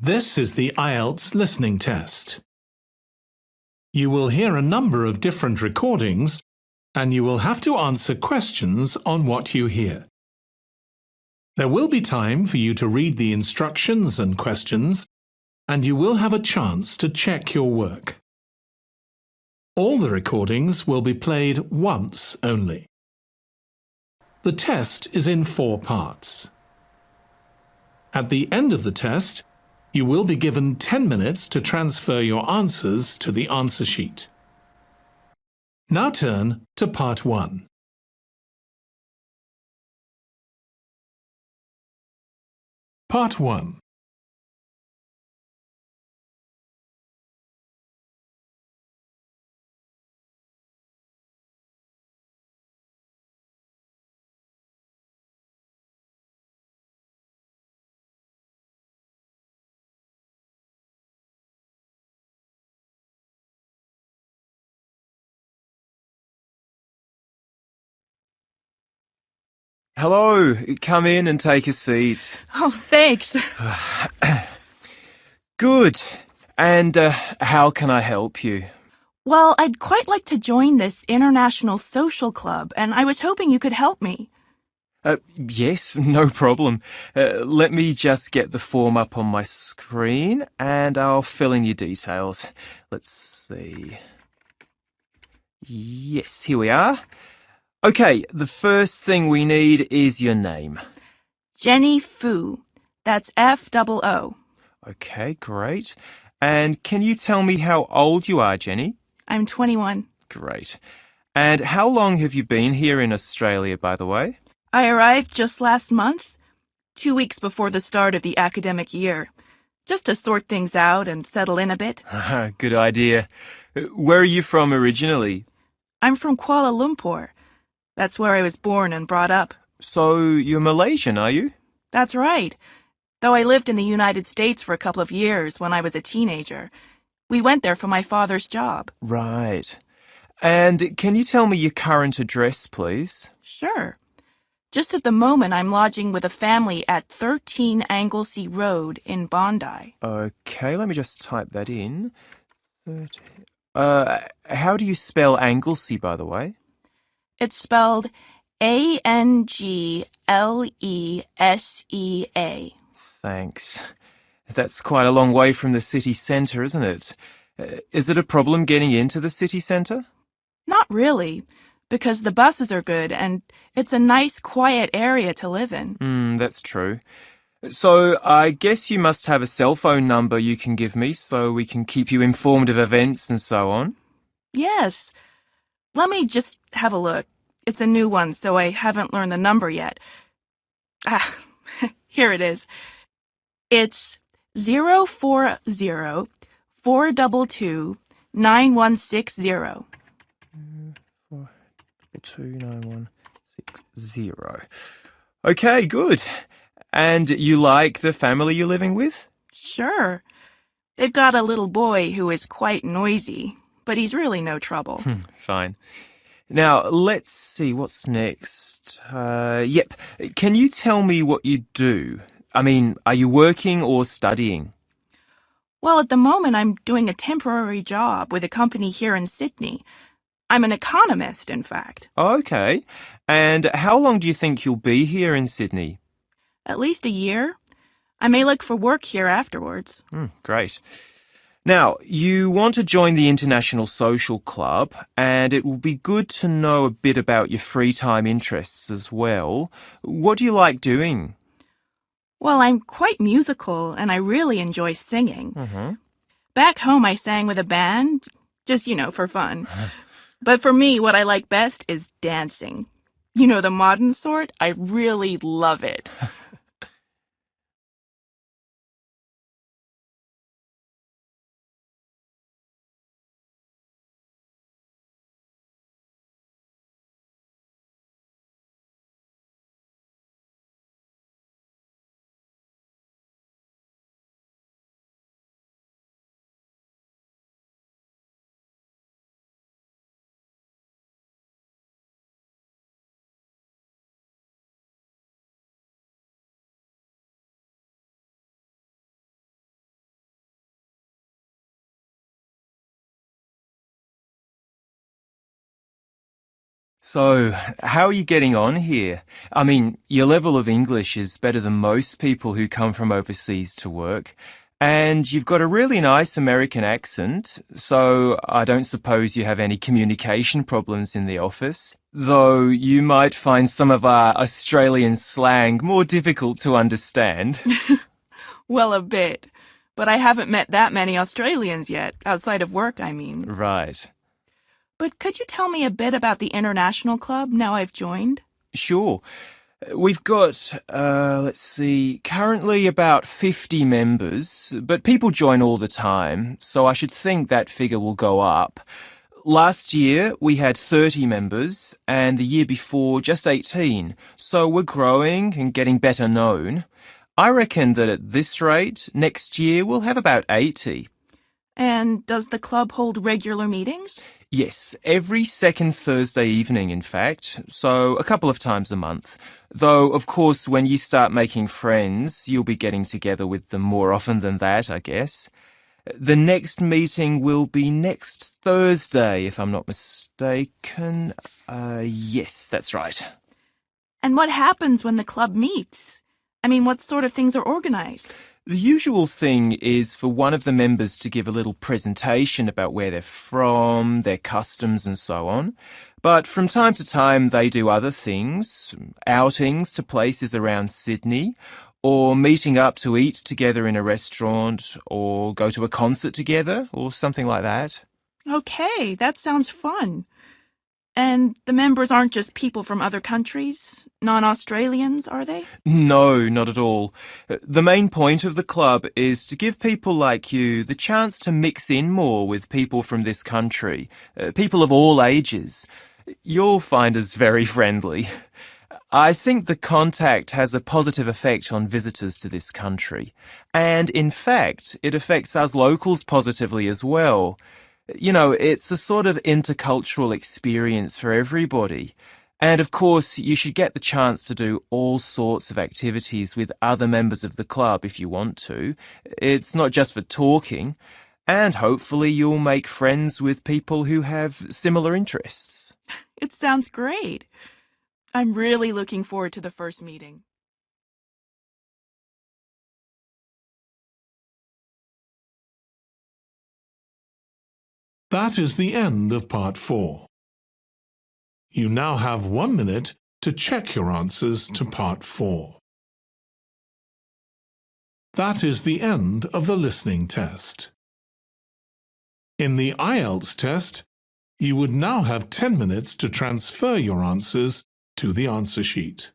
This is the Ielts listening test. You will hear a number of different recordings, and you will have to answer questions on what you hear. There will be time for you to read the instructions and questions, and you will have a chance to check your work. All the recordings will be played once only. The test is in 4 parts. At the end of the test, you will be given 10 minutes to transfer your answers to the answer sheet. Now turn to Part 1. Part 1. Hello, come in and take a seat. Oh, thanks. Good. And how can I help you? Well, I'd quite like to join this international social club, and I was hoping you could help me. Yes, no problem. Let me just get the form up on my screen and I'll fill in your details. Let's see. Yes, here we are. Okay, the first thing we need is your name. Jenny Fu. That's F-O-O. Okay, great. And can you tell me how old you are, Jenny? I'm 21. Great. And how long have you been here in Australia, by the way? I arrived just last month, 2 weeks before the start of the academic year, just to sort things out and settle in a bit. Good idea. Where are you from originally? I'm from Kuala Lumpur. That's where I was born and brought up. So you're Malaysian, are you? That's right. Though I lived in the United States for a couple of years when I was a teenager. We went there for my father's job. Right. And can you tell me your current address, please? Sure. Just at the moment, I'm lodging with a family at 13 Anglesey Road in Bondi. Okay, let me just type that in. How do you spell Anglesey, by the way? It's spelled Anglesea. Thanks. That's quite a long way from the city centre, isn't it? Is it a problem getting into the city centre? Not really, because the buses are good and it's a nice, quiet area to live in. That's true. So I guess you must have a cell phone number you can give me so we can keep you informed of events and so on. Yes. Let me just have a look. It's a new one, so I haven't learned the number yet. Here it is. It's 040-422-9160. 4229160. Okay, good. And you like the family you're living with? Sure. They've got a little boy who is quite noisy, but he's really no trouble. Fine. Now, let's see, what's next? Yep. Can you tell me what you do? I mean, are you working or studying? Well, at the moment, I'm doing a temporary job with a company here in Sydney. I'm an economist, in fact. Okay. And how long do you think you'll be here in Sydney? At least a year. I may look for work here afterwards. Great. Now, you want to join the International Social Club, and it will be good to know a bit about your free time interests as well. What do you like doing? Well, I'm quite musical, and I really enjoy singing. Back home, I sang with a band, just, for fun. But for me, what I like best is dancing. The modern sort. I really love it. So, how are you getting on here? I mean, your level of English is better than most people who come from overseas to work. And you've got a really nice American accent, so I don't suppose you have any communication problems in the office. Though you might find some of our Australian slang more difficult to understand. Well, a bit. But I haven't met that many Australians yet, outside of work, I mean. Right. But could you tell me a bit about the International Club now I've joined? Sure. We've got, let's see, currently about 50 members, but people join all the time, so I should think that figure will go up. Last year, we had 30 members, and the year before, just 18, so we're growing and getting better known. I reckon that at this rate, next year we'll have about 80. And does the club hold regular meetings? Yes, every second Thursday evening, in fact, so a couple of times a month. Though, of course, when you start making friends, you'll be getting together with them more often than that, I guess. The next meeting will be next Thursday, if I'm not mistaken. Yes, that's right. And what happens when the club meets? I mean, what sort of things are organized? The usual thing is for one of the members to give a little presentation about where they're from, their customs and so on. But from time to time they do other things, outings to places around Sydney, or meeting up to eat together in a restaurant, or go to a concert together, or something like that. Okay, that sounds fun. And the members aren't just people from other countries? Non-Australians, are they? No, not at all. The main point of the club is to give people like you the chance to mix in more with people from this country, people of all ages. You'll find us very friendly. I think the contact has a positive effect on visitors to this country. And in fact, it affects us locals positively as well. You know, it's a sort of intercultural experience for everybody. And of course, you should get the chance to do all sorts of activities with other members of the club if you want to. It's not just for talking. And hopefully you'll make friends with people who have similar interests. It sounds great. I'm really looking forward to the first meeting. That is the end of part 4. You now have 1 minute to check your answers to part 4. That is the end of the listening test. In the Ielts test, you would now have 10 minutes to transfer your answers to the answer sheet.